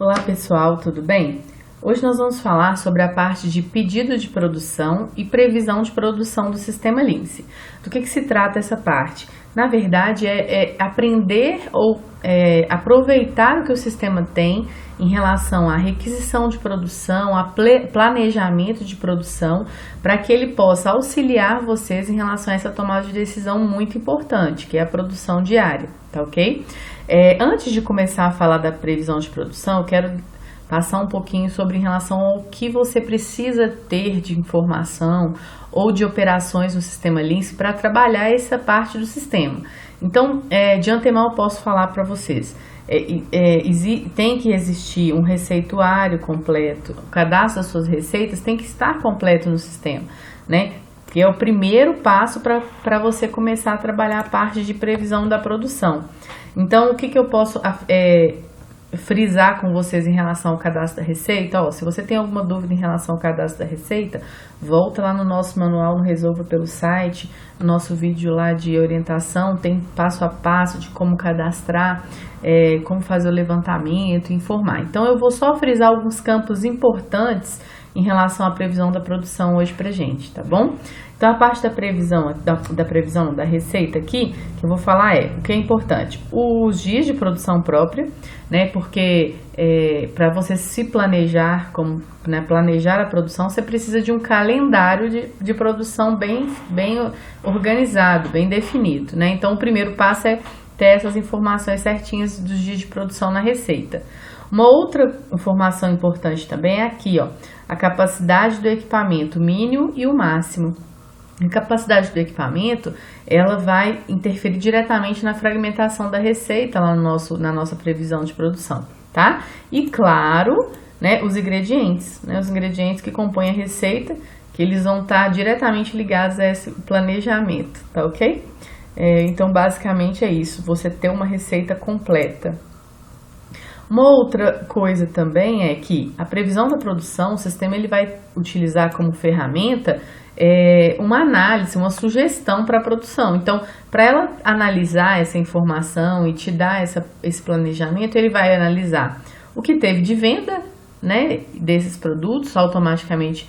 Olá pessoal, tudo bem? Hoje nós vamos falar sobre a parte de pedido de produção e previsão de produção do sistema Lince. Do que se trata essa parte? Na verdade é aprender ou aproveitar o que o sistema tem em relação à requisição de produção, a planejamento de produção, para que ele possa auxiliar vocês em relação a essa tomada de decisão muito importante, que é a produção diária, tá ok? Antes de começar a falar da previsão de produção, eu quero passar um pouquinho sobre em relação ao que você precisa ter de informação ou de operações no sistema Lince para trabalhar essa parte do sistema. Então, de antemão eu posso falar para vocês, tem que existir um receituário completo, o cadastro das suas receitas tem que estar completo no sistema, né? Que é o primeiro passo para você começar a trabalhar a parte de previsão da produção. Então, o que eu posso frisar com vocês em relação ao cadastro da receita? Se você tem alguma dúvida em relação ao cadastro da receita, volta lá no nosso manual no Resolva pelo site, no nosso vídeo lá de orientação, tem passo a passo de como cadastrar, como fazer o levantamento, informar. Então, eu vou só frisar alguns campos importantes em relação à previsão da produção hoje pra gente, tá bom? Então, a parte da previsão da receita aqui, que eu vou falar o que é importante. Os dias de produção própria, né? Porque para você se planejar, planejar a produção, você precisa de um calendário de produção bem organizado, bem definido, né? Então, o primeiro passo é ter essas informações certinhas dos dias de produção na receita. Uma outra informação importante também é aqui, a capacidade do equipamento mínimo e o máximo. A capacidade do equipamento, ela vai interferir diretamente na fragmentação da receita lá na nossa previsão de produção, tá? E claro, né, os ingredientes que compõem a receita, que eles vão estar diretamente ligados a esse planejamento, tá ok? Então, basicamente é isso, você ter uma receita completa. Uma outra coisa também é que a previsão da produção, o sistema ele vai utilizar como ferramenta uma análise, uma sugestão para a produção. Então, para ela analisar essa informação e te dar esse planejamento, ele vai analisar o que teve de venda, né, desses produtos, automaticamente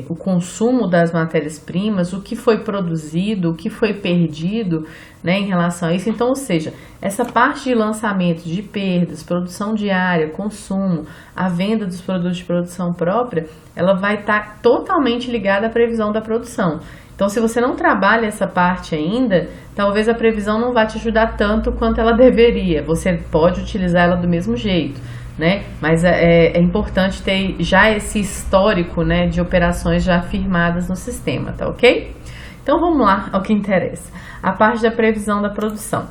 o consumo das matérias-primas, o que foi produzido, o que foi perdido, né, em relação a isso. Então, ou seja, essa parte de lançamento de perdas, produção diária, consumo, a venda dos produtos de produção própria, ela vai estar totalmente ligada à previsão da produção. Então, se você não trabalha essa parte ainda, talvez a previsão não vá te ajudar tanto quanto ela deveria. Você pode utilizar ela do mesmo jeito, né? Mas é importante ter já esse histórico, né, de operações já firmadas no sistema, tá ok? Então vamos lá ao que interessa, a parte da previsão da produção.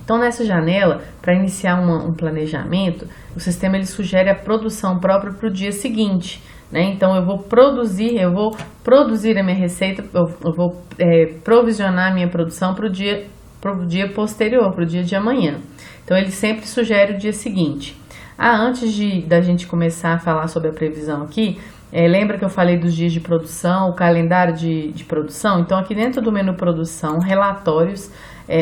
Então nessa janela, para iniciar um planejamento, o sistema ele sugere a produção própria para o dia seguinte, né? Então eu vou produzir a minha receita, eu vou provisionar a minha produção para o dia posterior, para o dia de amanhã. Então ele sempre sugere o dia seguinte. Antes da gente começar a falar sobre a previsão aqui, lembra que eu falei dos dias de produção, o calendário de produção? Então, aqui dentro do menu produção, relatórios,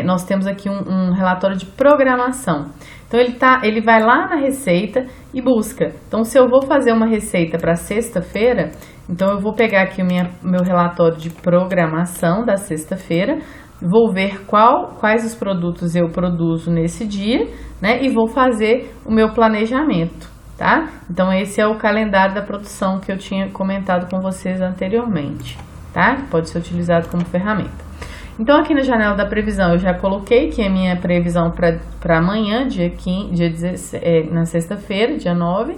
nós temos aqui um relatório de programação. Então, ele vai lá na receita e busca. Então, se eu vou fazer uma receita para sexta-feira, então eu vou pegar aqui o meu relatório de programação da sexta-feira, vou ver quais os produtos eu produzo nesse dia, né? E vou fazer o meu planejamento, tá? Então, esse é o calendário da produção que eu tinha comentado com vocês anteriormente, tá? Pode ser utilizado como ferramenta. Então, aqui na janela da previsão, eu já coloquei que a minha previsão para amanhã, na sexta-feira, dia 9.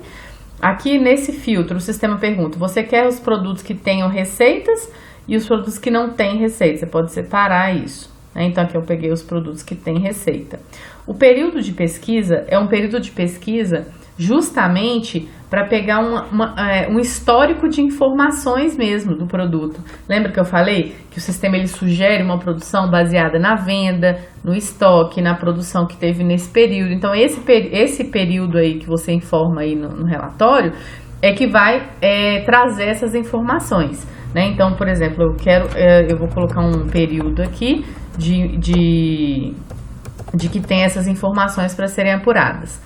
Aqui nesse filtro, o sistema pergunta, você quer os produtos que tenham receitas e os produtos que não têm receita? Você pode separar isso, né? Então, aqui eu peguei os produtos que têm receita. O período de pesquisa é um período de pesquisa justamente para pegar um histórico de informações mesmo do produto. Lembra que eu falei que o sistema ele sugere uma produção baseada na venda, no estoque, na produção que teve nesse período. Então, esse período aí que você informa aí no relatório é que vai trazer essas informações, né? Então, por exemplo, eu vou colocar um período aqui de que tem essas informações para serem apuradas.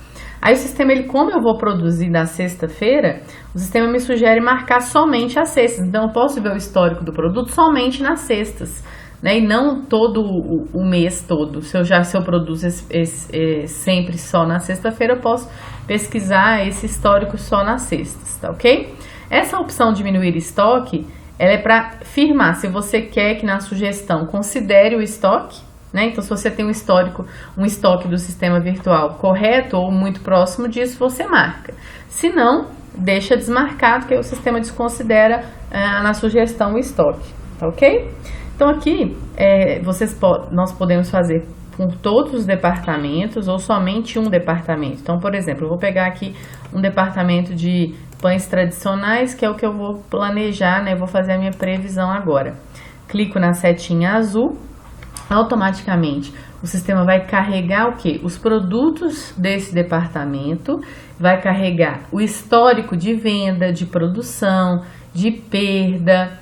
Aí o sistema, ele, como eu vou produzir na sexta-feira, o sistema me sugere marcar somente as sextas. Então eu posso ver o histórico do produto somente nas sextas, né? E não todo o mês todo. Se eu produzo sempre só na sexta-feira, eu posso pesquisar esse histórico só nas sextas, tá ok? Essa opção diminuir estoque, ela é para firmar se você quer que na sugestão considere o estoque, né? Então, se você tem um estoque do sistema virtual correto ou muito próximo disso, você marca. Se não, deixa desmarcado, que aí o sistema desconsidera na sugestão o estoque, tá ok? Então, aqui nós podemos fazer por todos os departamentos ou somente um departamento. Então, por exemplo, eu vou pegar aqui um departamento de pães tradicionais, que é o que eu vou planejar, né? Vou fazer a minha previsão agora. Clico na setinha azul, automaticamente o sistema vai carregar o quê? Os produtos desse departamento, vai carregar o histórico de venda, de produção, de perda,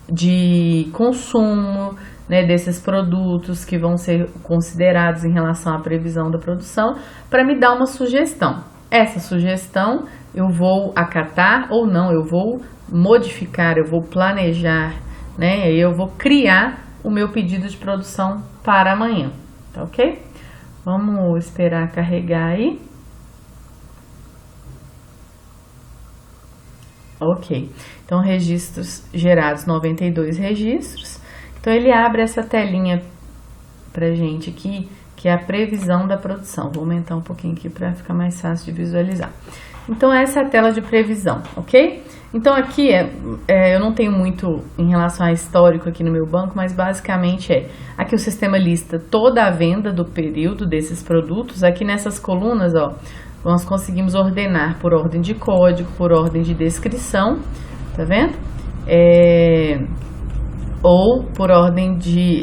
de consumo, né, desses produtos que vão ser considerados em relação à previsão da produção, para me dar uma sugestão. Essa sugestão eu vou acatar ou não, eu vou modificar, eu vou planejar, né, eu vou criar o meu pedido de produção para amanhã, tá ok? Vamos esperar carregar aí. Ok, então registros gerados, 92 registros. Então ele abre essa telinha pra gente aqui, que é a previsão da produção. Vou aumentar um pouquinho aqui para ficar mais fácil de visualizar. Então essa é a tela de previsão, ok? Então aqui eu não tenho muito em relação a histórico aqui no meu banco, mas basicamente aqui o sistema lista toda a venda do período desses produtos. Aqui nessas colunas, ó, nós conseguimos ordenar por ordem de código, por ordem de descrição, tá vendo? Ou por ordem de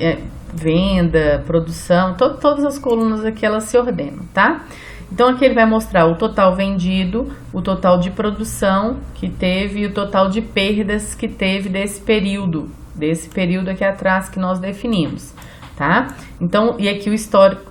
venda, produção, todas as colunas aqui elas se ordenam, tá? Então aqui ele vai mostrar o total vendido, o total de produção que teve e o total de perdas que teve desse período aqui atrás que nós definimos, tá? Então, e aqui o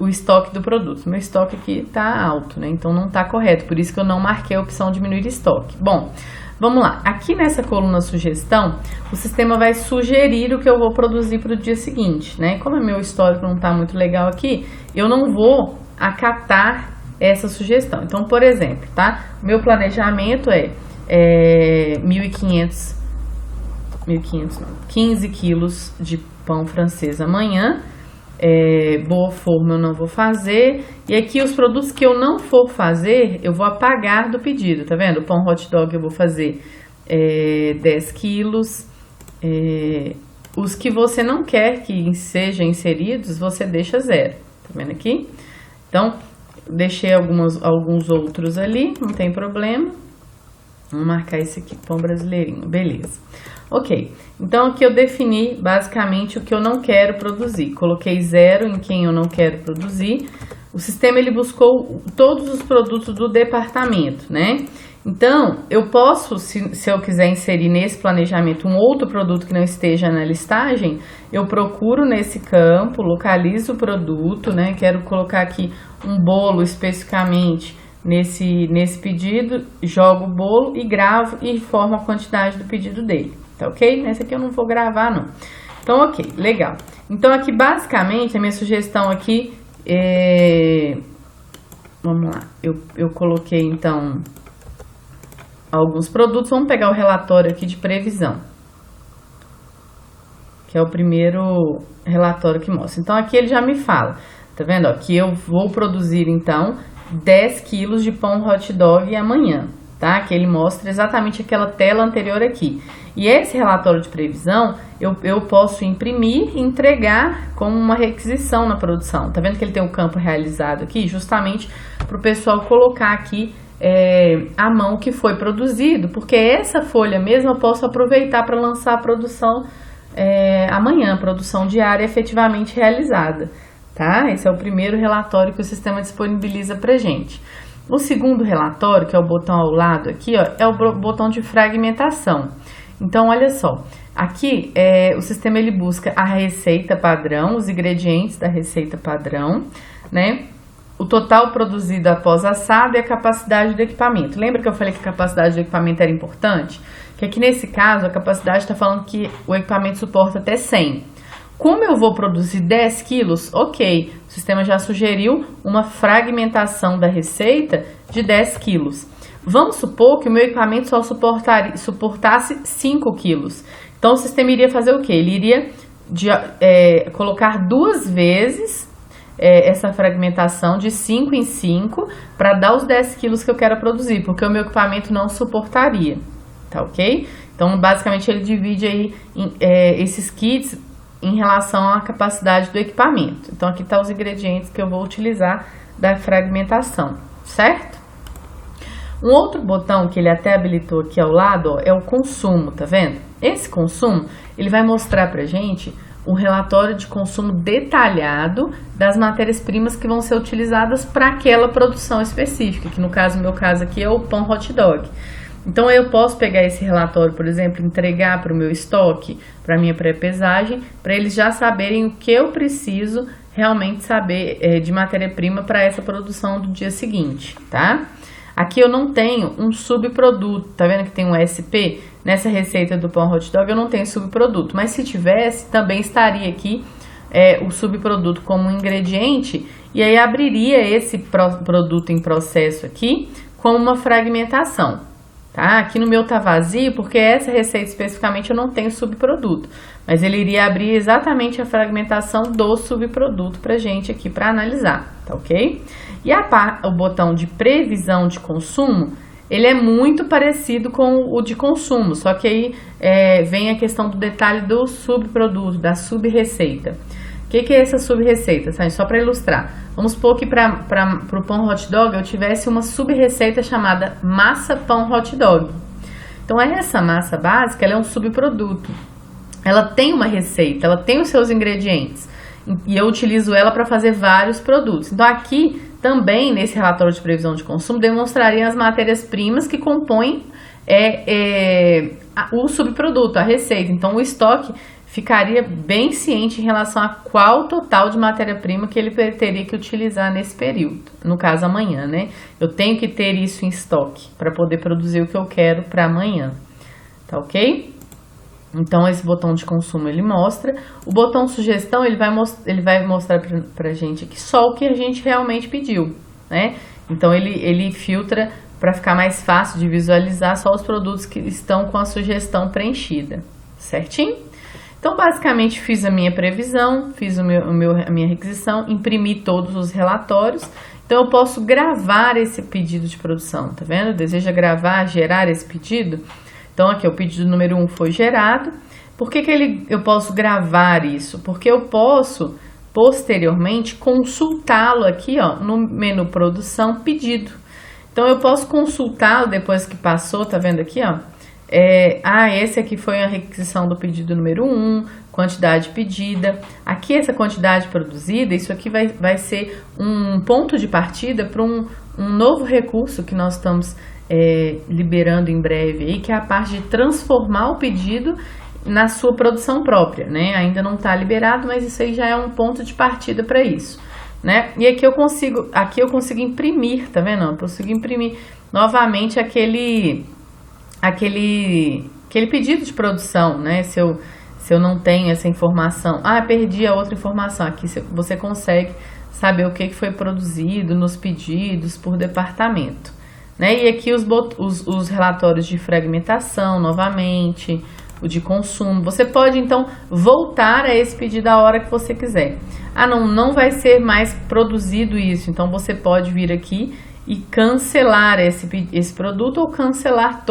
estoque do produto. Meu estoque aqui tá alto, né? Então não tá correto, por isso que eu não marquei a opção diminuir estoque. Bom, vamos lá. Aqui nessa coluna sugestão, o sistema vai sugerir o que eu vou produzir para o dia seguinte, né? Como o meu histórico não tá muito legal aqui, eu não vou acatar essa sugestão. Então, por exemplo, tá? Meu planejamento 15 quilos de pão francês amanhã. Boa forma eu não vou fazer. E aqui os produtos que eu não for fazer, eu vou apagar do pedido, tá vendo? O pão hot dog eu vou fazer 10 quilos. Os que você não quer que sejam inseridos, você deixa 0. Tá vendo aqui? Então, deixei alguns outros ali, não tem problema. Vamos marcar esse aqui, pão brasileirinho, beleza. Ok, então aqui eu defini basicamente o que eu não quero produzir. Coloquei 0 em quem eu não quero produzir. O sistema ele buscou todos os produtos do departamento, né? Então, eu posso, se eu quiser inserir nesse planejamento um outro produto que não esteja na listagem, eu procuro nesse campo, localizo o produto, né? Quero colocar aqui um bolo especificamente nesse pedido, jogo o bolo e gravo e informo a quantidade do pedido dele, tá ok? Nesse aqui eu não vou gravar, não. Então, ok, legal. Então, aqui basicamente a minha sugestão aqui vamos lá, eu coloquei então alguns produtos. Vamos pegar o relatório aqui de previsão, que é o primeiro relatório que mostra. Então aqui ele já me fala, tá vendo? Ó, que eu vou produzir então 10 quilos de pão hot dog amanhã, tá? Que ele mostra exatamente aquela tela anterior aqui. E esse relatório de previsão eu posso imprimir e entregar como uma requisição na produção. Tá vendo que ele tem um campo realizado aqui, justamente para o pessoal colocar aqui a mão que foi produzido, porque essa folha mesmo eu posso aproveitar para lançar a produção amanhã, produção diária efetivamente realizada, tá? Esse é o primeiro relatório que o sistema disponibiliza para gente. O segundo relatório, que é o botão ao lado aqui, ó, é o botão de fragmentação. Então, olha só, aqui o sistema ele busca a receita padrão, os ingredientes da receita padrão, né? o total produzido após assado e a capacidade do equipamento. Lembra que eu falei que a capacidade do equipamento era importante? Que aqui nesse caso a capacidade está falando que o equipamento suporta até 100. Como eu vou produzir 10 quilos, ok, o sistema já sugeriu uma fragmentação da receita de 10 quilos. Vamos supor que o meu equipamento só suportasse 5 quilos. Então o sistema iria fazer o quê? Ele iria colocar 2 vezes essa fragmentação de 5 em 5 para dar os 10 quilos que eu quero produzir, porque o meu equipamento não suportaria, tá ok? Então basicamente ele divide aí esses kits em relação à capacidade do equipamento. Então aqui tá os ingredientes que eu vou utilizar da fragmentação, certo? Um outro botão que ele até habilitou aqui ao lado, ó, é o consumo, tá vendo? Esse consumo, ele vai mostrar pra gente um relatório de consumo detalhado das matérias-primas que vão ser utilizadas para aquela produção específica, que no meu caso aqui é o pão hot dog. Então eu posso pegar esse relatório, por exemplo, entregar para o meu estoque, para a minha pré-pesagem, para eles já saberem o que eu preciso realmente saber de matéria-prima para essa produção do dia seguinte, tá? Aqui eu não tenho um subproduto, tá vendo que tem um SP? Nessa receita do pão hot dog eu não tenho subproduto, mas se tivesse, também estaria aqui o subproduto como ingrediente, e aí abriria esse produto em processo aqui como uma fragmentação, tá? Aqui no meu tá vazio, porque essa receita especificamente eu não tenho subproduto, mas ele iria abrir exatamente a fragmentação do subproduto pra gente aqui para analisar, tá ok? E o botão de previsão de consumo, ele é muito parecido com o de consumo, só que aí vem a questão do detalhe do subproduto, da subreceita. O que é essa subreceita? Só para ilustrar. Vamos supor que para o pão hot dog eu tivesse uma subreceita chamada massa pão hot dog. Então essa massa básica ela é um subproduto. Ela tem uma receita, ela tem os seus ingredientes. E eu utilizo ela para fazer vários produtos. Então aqui também nesse relatório de previsão de consumo demonstraria as matérias-primas que compõem o subproduto, a receita. Então o estoque ficaria bem ciente em relação a qual total de matéria-prima que ele teria que utilizar nesse período. No caso amanhã, né? Eu tenho que ter isso em estoque para poder produzir o que eu quero para amanhã. Tá ok? Então esse botão de consumo ele mostra. O botão sugestão ele vai mostrar pra gente aqui só o que a gente realmente pediu, né? Então ele filtra para ficar mais fácil de visualizar só os produtos que estão com a sugestão preenchida, certinho? Então basicamente fiz a minha previsão, fiz a minha requisição, imprimi todos os relatórios. Então eu posso gravar esse pedido de produção, tá vendo? Deseja gravar, gerar esse pedido? Então aqui o pedido número 1 foi gerado. Por que eu posso gravar isso? Porque eu posso posteriormente consultá-lo aqui ó, no menu produção pedido. Então eu posso consultá-lo depois que passou, tá vendo aqui ó? Esse aqui foi a requisição do pedido número 1, quantidade pedida. Aqui essa quantidade produzida, isso aqui vai ser um ponto de partida para um novo recurso que nós estamos liberando em breve aí, que é a parte de transformar o pedido na sua produção própria, né? Ainda não está liberado, mas isso aí já é um ponto de partida para isso, né? E aqui eu consigo imprimir, tá vendo? Eu consigo imprimir novamente aquele pedido de produção, né? Se eu não tenho essa informação, perdi a outra informação, aqui você consegue saber o que foi produzido nos pedidos por departamento, né? E aqui os relatórios de fragmentação novamente, o de consumo. Você pode então voltar a esse pedido a hora que você quiser. Não vai ser mais produzido isso, então você pode vir aqui e cancelar esse produto ou cancelar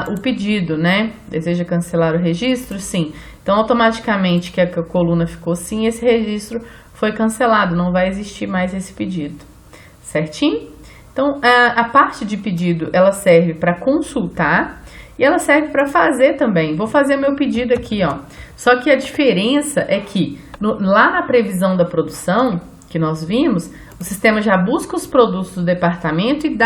o pedido, né? Deseja cancelar o registro? Sim. Então, automaticamente que a coluna ficou sim, esse registro foi cancelado, não vai existir mais esse pedido. Certinho? Então, a parte de pedido, ela serve para consultar e ela serve para fazer também. Vou fazer meu pedido aqui, ó. Só que a diferença é que lá na previsão da produção, que nós vimos, o sistema já busca os produtos do departamento e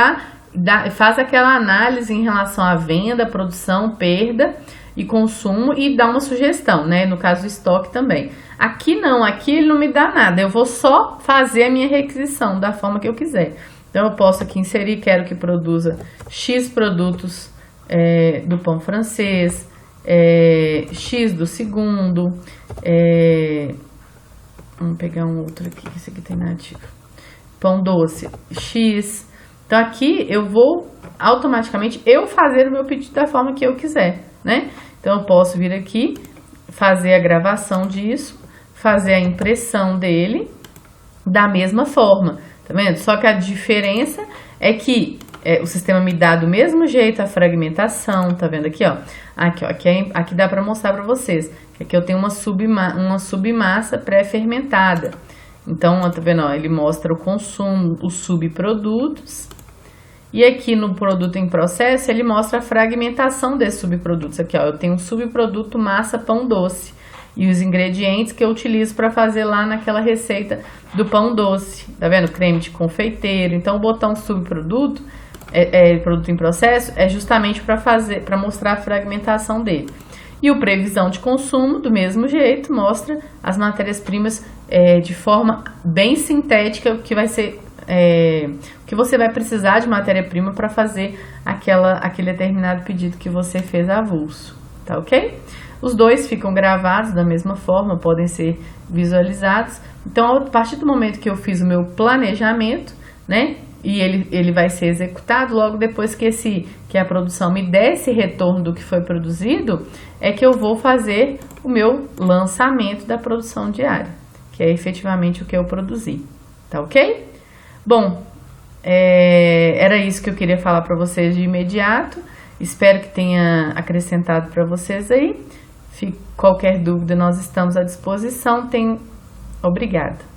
faz aquela análise em relação à venda, produção, perda, e consumo e dá uma sugestão, né? No caso do estoque também. Aqui não, aqui ele não me dá nada, eu vou só fazer a minha requisição da forma que eu quiser. Então eu posso aqui inserir, quero que produza X produtos do pão francês, X do segundo, vamos pegar um outro aqui, esse aqui tem nativo, pão doce, X. Então aqui eu vou automaticamente fazer o meu pedido da forma que eu quiser, né? Então eu posso vir aqui, fazer a gravação disso, fazer a impressão dele da mesma forma, tá vendo? Só que a diferença é que o sistema me dá do mesmo jeito a fragmentação, tá vendo aqui, ó? Aqui, ó, aqui dá para mostrar para vocês que aqui eu tenho uma submassa pré-fermentada. Então, ó, tá vendo, ó, ele mostra o consumo, os subprodutos. E aqui no produto em processo, ele mostra a fragmentação desses subprodutos. Aqui, ó, eu tenho um subproduto massa pão doce e os ingredientes que eu utilizo para fazer lá naquela receita do pão doce. Tá vendo? Creme de confeiteiro. Então, o botão subproduto, produto em processo, é justamente para mostrar a fragmentação dele. E o previsão de consumo, do mesmo jeito, mostra as matérias-primas de forma bem sintética, que vai ser que você vai precisar de matéria-prima para fazer aquele determinado pedido que você fez avulso, tá ok? Os dois ficam gravados da mesma forma, podem ser visualizados. Então, a partir do momento que eu fiz o meu planejamento, né, e ele vai ser executado, logo depois que a produção me der esse retorno do que foi produzido, é que eu vou fazer o meu lançamento da produção diária, que é efetivamente o que eu produzi, tá ok? Bom, era isso que eu queria falar para vocês de imediato. Espero que tenha acrescentado para vocês aí. Qualquer dúvida, nós estamos à disposição. Obrigada.